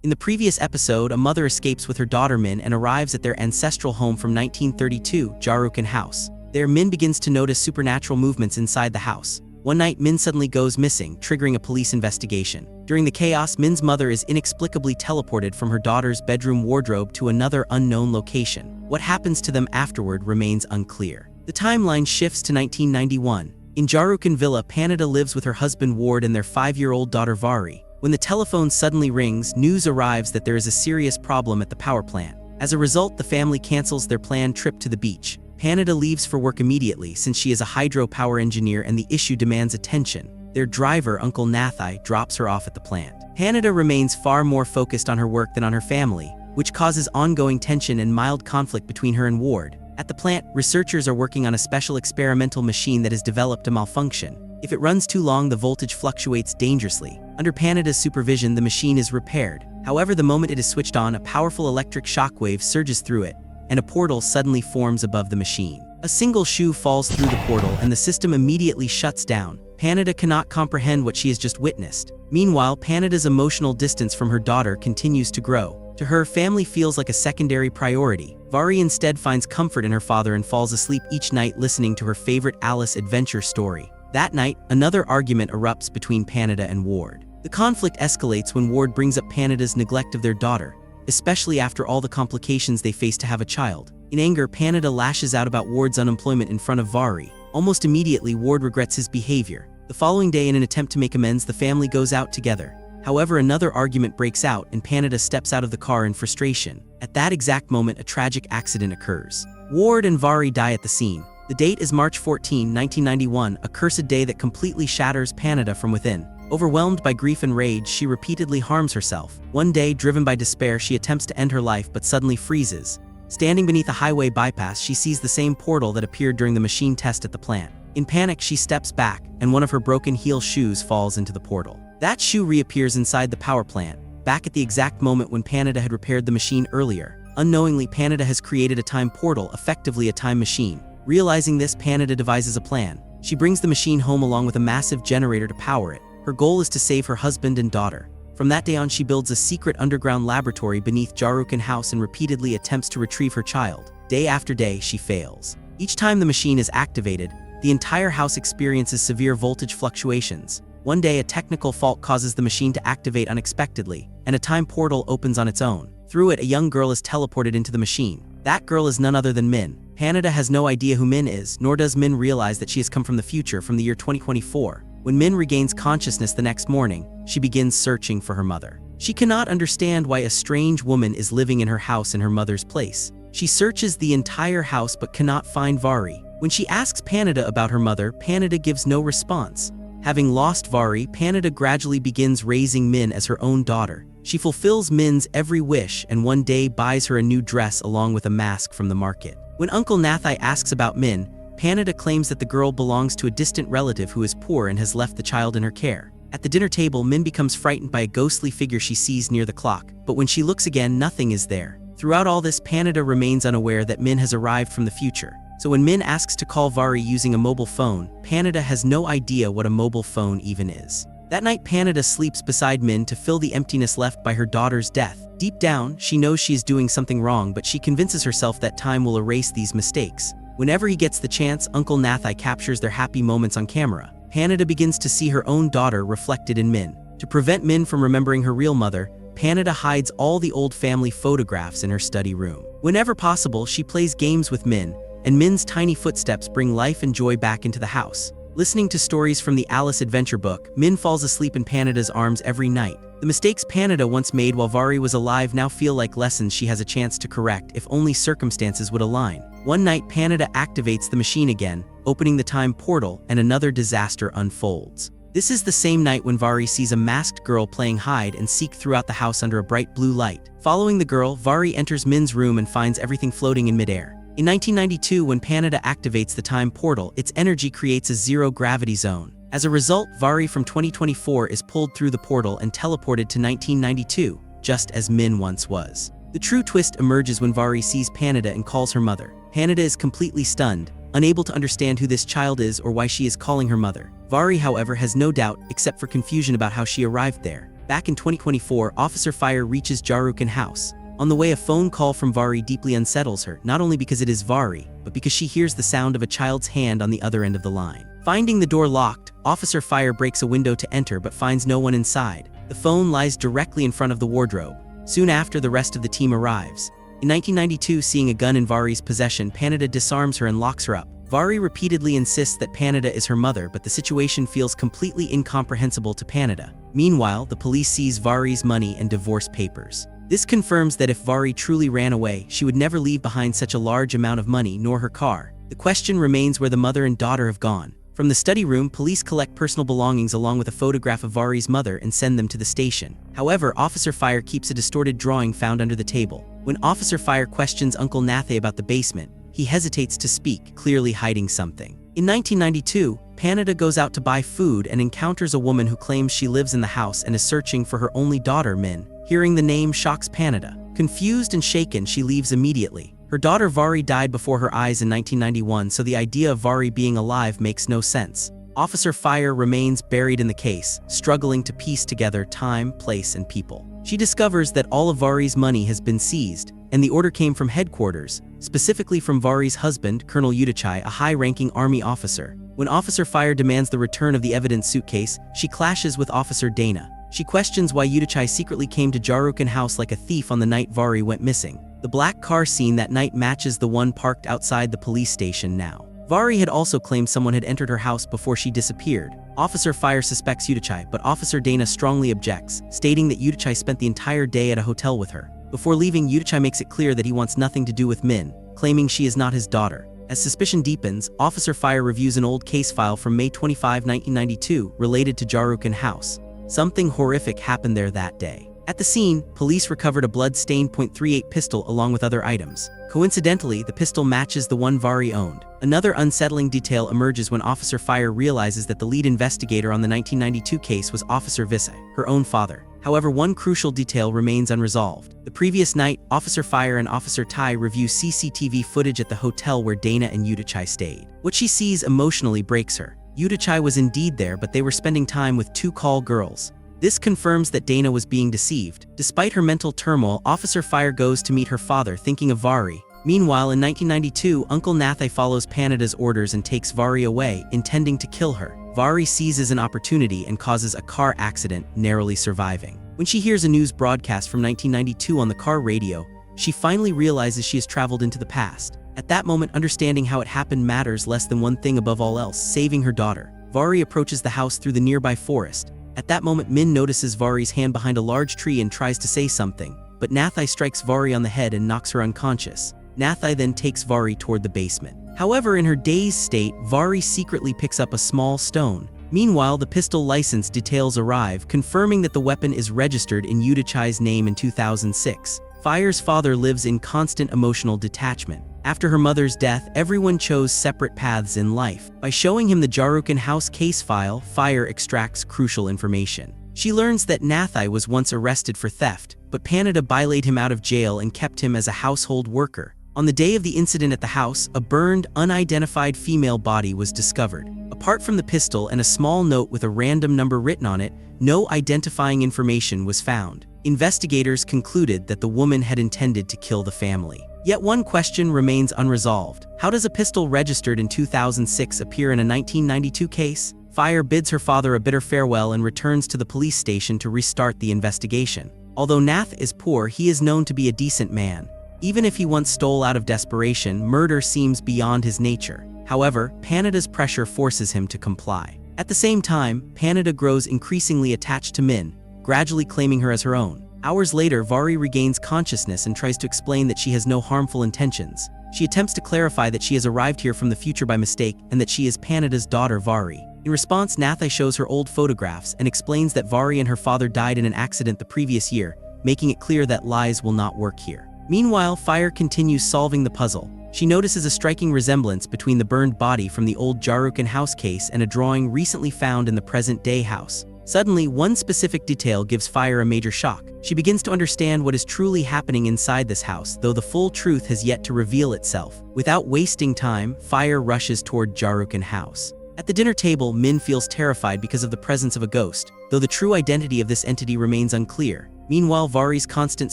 In the previous episode, a mother escapes with her daughter Min and arrives at their ancestral home from 1932, Jarukin House. There, Min begins to notice supernatural movements inside the house. One night, Min suddenly goes missing, triggering a police investigation. During the chaos, Min's mother is inexplicably teleported from her daughter's bedroom wardrobe to another unknown location. What happens to them afterward remains unclear. The timeline shifts to 1991. In Jarukin Villa, Panada lives with her husband Ward and their 5-year-old daughter Vari. When the telephone suddenly rings, news arrives that there is a serious problem at the power plant. As a result, the family cancels their planned trip to the beach. Panada leaves for work immediately since she is a hydropower engineer and the issue demands attention. Their driver, Uncle Nathai, drops her off at the plant. Panada remains far more focused on her work than on her family, which causes ongoing tension and mild conflict between her and Ward. At the plant, researchers are working on a special experimental machine that has developed a malfunction. If it runs too long, the voltage fluctuates dangerously. Under Panada's supervision, the machine is repaired. However, the moment it is switched on, a powerful electric shockwave surges through it, and a portal suddenly forms above the machine. A single shoe falls through the portal and the system immediately shuts down. Panada cannot comprehend what she has just witnessed. Meanwhile, Panada's emotional distance from her daughter continues to grow. To her, family feels like a secondary priority. Vari instead finds comfort in her father and falls asleep each night listening to her favorite Alice adventure story. That night, another argument erupts between Panada and Ward. The conflict escalates when Ward brings up Panada's neglect of their daughter, especially after all the complications they face to have a child. In anger, Panada lashes out about Ward's unemployment in front of Vari. Almost immediately, Ward regrets his behavior. The following day, in an attempt to make amends, the family goes out together. However, another argument breaks out and Panada steps out of the car in frustration. At that exact moment, a tragic accident occurs. Ward and Vari die at the scene. The date is March 14, 1991, a cursed day that completely shatters Panada from within. Overwhelmed by grief and rage, she repeatedly harms herself. One day, driven by despair, she attempts to end her life but suddenly freezes. Standing beneath a highway bypass, she sees the same portal that appeared during the machine test at the plant. In panic, she steps back, and one of her broken heel shoes falls into the portal. That shoe reappears inside the power plant, back at the exact moment when Panada had repaired the machine earlier. Unknowingly, Panada has created a time portal, effectively a time machine. Realizing this, Panada devises a plan. She brings the machine home along with a massive generator to power it. Her goal is to save her husband and daughter. From that day on, she builds a secret underground laboratory beneath Jarukin House and repeatedly attempts to retrieve her child. Day after day, she fails. Each time the machine is activated, the entire house experiences severe voltage fluctuations. One day, a technical fault causes the machine to activate unexpectedly, and a time portal opens on its own. Through it, a young girl is teleported into the machine. That girl is none other than Min. Panada has no idea who Min is, nor does Min realize that she has come from the future, from the year 2024. When Min regains consciousness the next morning, she begins searching for her mother. She cannot understand why a strange woman is living in her house in her mother's place. She searches the entire house but cannot find Vari. When she asks Panada about her mother, Panada gives no response. Having lost Vari, Panada gradually begins raising Min as her own daughter. She fulfills Min's every wish and one day buys her a new dress along with a mask from the market. When Uncle Nathai asks about Min, Panada claims that the girl belongs to a distant relative who is poor and has left the child in her care. At the dinner table, Min becomes frightened by a ghostly figure she sees near the clock, but when she looks again, nothing is there. Throughout all this, Panada remains unaware that Min has arrived from the future. So when Min asks to call Vari using a mobile phone, Panada has no idea what a mobile phone even is. That night, Panada sleeps beside Min to fill the emptiness left by her daughter's death. Deep down, she knows she is doing something wrong, but she convinces herself that time will erase these mistakes. Whenever he gets the chance, Uncle Nathai captures their happy moments on camera. Panada begins to see her own daughter reflected in Min. To prevent Min from remembering her real mother, Panada hides all the old family photographs in her study room. Whenever possible, she plays games with Min, and Min's tiny footsteps bring life and joy back into the house. Listening to stories from the Alice adventure book, Min falls asleep in Panada's arms every night. The mistakes Panada once made while Vari was alive now feel like lessons she has a chance to correct if only circumstances would align. One night, Panada activates the machine again, opening the time portal, and another disaster unfolds. This is the same night when Vari sees a masked girl playing hide and seek throughout the house under a bright blue light. Following the girl, Vari enters Min's room and finds everything floating in midair. In 1992, when Panada activates the time portal, its energy creates a zero-gravity zone. As a result, Vari from 2024 is pulled through the portal and teleported to 1992, just as Min once was. The true twist emerges when Vari sees Panada and calls her mother. Panada is completely stunned, unable to understand who this child is or why she is calling her mother. Vari, however, has no doubt, except for confusion about how she arrived there. Back in 2024, Officer Fire reaches Jarukin house. On the way, a phone call from Vari deeply unsettles her, not only because it is Vari, but because she hears the sound of a child's hand on the other end of the line. Finding the door locked, Officer Fire breaks a window to enter but finds no one inside. The phone lies directly in front of the wardrobe. Soon after, the rest of the team arrives. In 1992, seeing a gun in Vari's possession, Panada disarms her and locks her up. Vari repeatedly insists that Panada is her mother, but the situation feels completely incomprehensible to Panada. Meanwhile, the police seize Vari's money and divorce papers. This confirms that if Vari truly ran away, she would never leave behind such a large amount of money nor her car. The question remains where the mother and daughter have gone. From the study room, police collect personal belongings along with a photograph of Vari's mother and send them to the station. However, Officer Fire keeps a distorted drawing found under the table. When Officer Fire questions Uncle Nathay about the basement, he hesitates to speak, clearly hiding something. In 1992, Panada goes out to buy food and encounters a woman who claims she lives in the house and is searching for her only daughter, Min. Hearing the name shocks Panada. Confused and shaken, she leaves immediately. Her daughter Vari died before her eyes in 1991, so the idea of Vari being alive makes no sense. Officer Fire remains buried in the case, struggling to piece together time, place, and people. She discovers that all of Vari's money has been seized, and the order came from headquarters, specifically from Vari's husband, Colonel Udichai, a high-ranking army officer. When Officer Fire demands the return of the evidence suitcase, she clashes with Officer Dana. She questions why Udichai secretly came to Jarukin house like a thief on the night Vari went missing. The black car seen that night matches the one parked outside the police station now. Vari had also claimed someone had entered her house before she disappeared. Officer Fire suspects Udichai, but Officer Dana strongly objects, stating that Udichai spent the entire day at a hotel with her. Before leaving, Udichai makes it clear that he wants nothing to do with Min, claiming she is not his daughter. As suspicion deepens, Officer Fire reviews an old case file from May 25, 1992, related to Jarukin house. Something horrific happened there that day. At the scene, police recovered a blood-stained .38 pistol along with other items. Coincidentally, the pistol matches the one Vari owned. Another unsettling detail emerges when Officer Fire realizes that the lead investigator on the 1992 case was Officer Visse, her own father. However, one crucial detail remains unresolved. The previous night, Officer Fire and Officer Tai review CCTV footage at the hotel where Dana and Udichai stayed. What she sees emotionally breaks her. Udichai was indeed there, but they were spending time with two call girls. This confirms that Dana was being deceived. Despite her mental turmoil, Officer Fire goes to meet her father, thinking of Vari. Meanwhile, in 1992, Uncle Nathay follows Panada's orders and takes Vari away, intending to kill her. Vari seizes an opportunity and causes a car accident, narrowly surviving. When she hears a news broadcast from 1992 on the car radio, she finally realizes she has traveled into the past. At that moment, understanding how it happened matters less than one thing above all else: saving her daughter. Vari approaches the house through the nearby forest. At that moment, Min notices Vari's hand behind a large tree and tries to say something, but Nathay strikes Vari on the head and knocks her unconscious. Nathay then takes Vari toward the basement. However, in her dazed state, Vari secretly picks up a small stone. Meanwhile, the pistol license details arrive, confirming that the weapon is registered in Udichai's name in 2006. Fire's father lives in constant emotional detachment. After her mother's death, everyone chose separate paths in life. By showing him the Jarukin house case file, Fire extracts crucial information. She learns that Nathay was once arrested for theft, but Panada bailated him out of jail and kept him as a household worker. On the day of the incident at the house, a burned, unidentified female body was discovered. Apart from the pistol and a small note with a random number written on it, no identifying information was found. Investigators concluded that the woman had intended to kill the family. Yet one question remains unresolved. How does a pistol registered in 2006 appear in a 1992 case? Fire bids her father a bitter farewell and returns to the police station to restart the investigation. Although Nath is poor, he is known to be a decent man. Even if he once stole out of desperation, murder seems beyond his nature. However, Panada's pressure forces him to comply. At the same time, Panada grows increasingly attached to Min, gradually claiming her as her own. Hours later, Vari regains consciousness and tries to explain that she has no harmful intentions. She attempts to clarify that she has arrived here from the future by mistake and that she is Panada's daughter, Vari. In response, Nathay shows her old photographs and explains that Vari and her father died in an accident the previous year, making it clear that lies will not work here. Meanwhile, Fire continues solving the puzzle. She notices a striking resemblance between the burned body from the old Jarukin house case and a drawing recently found in the present-day house. Suddenly, one specific detail gives Fire a major shock. She begins to understand what is truly happening inside this house, though the full truth has yet to reveal itself. Without wasting time, Fire rushes toward Jarukin house. At the dinner table, Min feels terrified because of the presence of a ghost, though the true identity of this entity remains unclear. Meanwhile, Vari's constant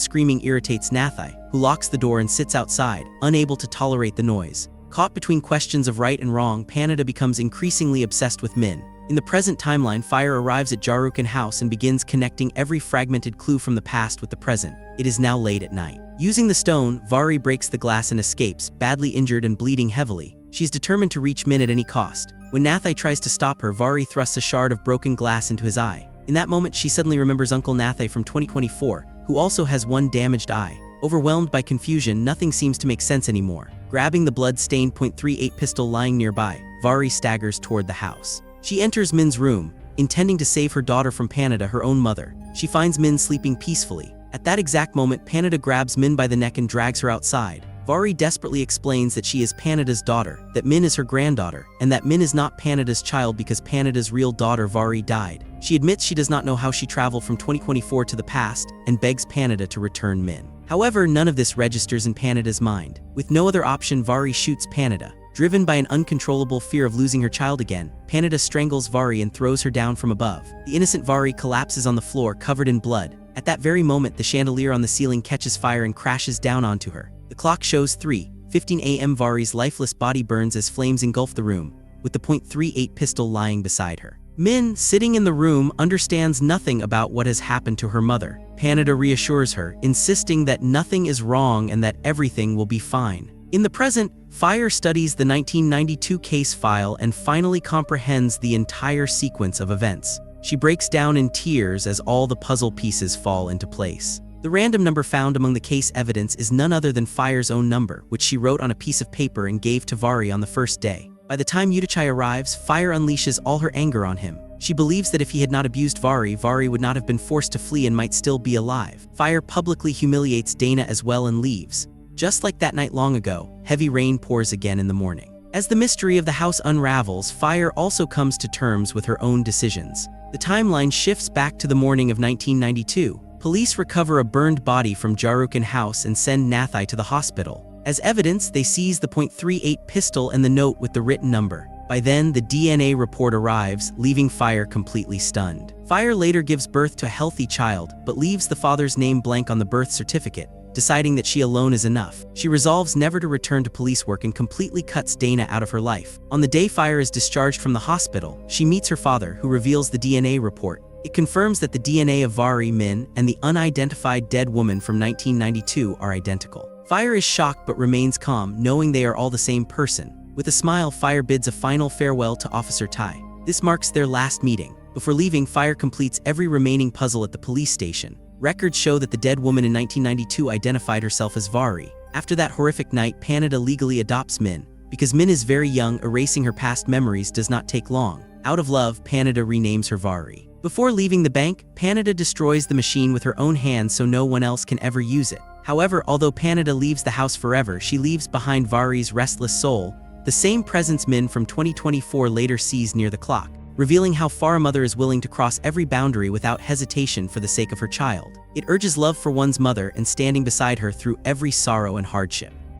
screaming irritates Nathai, who locks the door and sits outside, unable to tolerate the noise. Caught between questions of right and wrong, Panada becomes increasingly obsessed with Min. In the present timeline, Fire arrives at Jarukan house and begins connecting every fragmented clue from the past with the present. It is now late at night. Using the stone, Vari breaks the glass and escapes, badly injured and bleeding heavily. She's determined to reach Min at any cost. When Nathai tries to stop her, Vari thrusts a shard of broken glass into his eye. In that moment, she suddenly remembers Uncle Nathai from 2024, who also has one damaged eye. Overwhelmed by confusion, nothing seems to make sense anymore. Grabbing the blood-stained .38 pistol lying nearby, Vari staggers toward the house. She enters Min's room, intending to save her daughter from Panada, her own mother. She finds Min sleeping peacefully. At that exact moment, Panada grabs Min by the neck and drags her outside. Vari desperately explains that she is Panada's daughter, that Min is her granddaughter, and that Min is not Panada's child because Panada's real daughter Vari died. She admits she does not know how she traveled from 2024 to the past and begs Panada to return Min. However, none of this registers in Panada's mind. With no other option, Vari shoots Panada. Driven by an uncontrollable fear of losing her child again, Panada strangles Vari and throws her down from above. The innocent Vari collapses on the floor covered in blood. At that very moment, the chandelier on the ceiling catches fire and crashes down onto her. The clock shows 3:15 a.m. Vari's lifeless body burns as flames engulf the room, with the .38 pistol lying beside her. Min, sitting in the room, understands nothing about what has happened to her mother. Panada reassures her, insisting that nothing is wrong and that everything will be fine. In the present, Fire studies the 1992 case file and finally comprehends the entire sequence of events. She breaks down in tears as all the puzzle pieces fall into place. The random number found among the case evidence is none other than Fire's own number, which she wrote on a piece of paper and gave to Vari on the first day. By the time Udichai arrives, Fire unleashes all her anger on him. She believes that if he had not abused Vari, Vari would not have been forced to flee and might still be alive. Fire publicly humiliates Dana as well and leaves. Just like that night long ago, heavy rain pours again in the morning. As the mystery of the house unravels, Fire also comes to terms with her own decisions. The timeline shifts back to the morning of 1992. Police recover a burned body from Jarukan house and send Nathai to the hospital. As evidence, they seize the .38 pistol and the note with the written number. By then, the DNA report arrives, leaving Fire completely stunned. Fire later gives birth to a healthy child, but leaves the father's name blank on the birth certificate, deciding that she alone is enough. She resolves never to return to police work and completely cuts Dana out of her life. On the day Fire is discharged from the hospital, she meets her father, who reveals the DNA report. It confirms that the DNA of Vari, Min, and the unidentified dead woman from 1992 are identical. Fire is shocked but remains calm, knowing they are all the same person. With a smile, Fire bids a final farewell to Officer Tai. This marks their last meeting. Before leaving, Fire completes every remaining puzzle at the police station. Records show that the dead woman in 1992 identified herself as Vari. After that horrific night, Panada legally adopts Min. Because Min is very young, erasing her past memories does not take long. Out of love, Panada renames her Vari. Before leaving the bank, Panada destroys the machine with her own hands so no one else can ever use it. However, although Panada leaves the house forever, she leaves behind Vari's restless soul, the same presence Min from 2024 later sees near the clock, revealing how far a mother is willing to cross every boundary without hesitation for the sake of her child. It urges love for one's mother and standing beside her through every sorrow and hardship.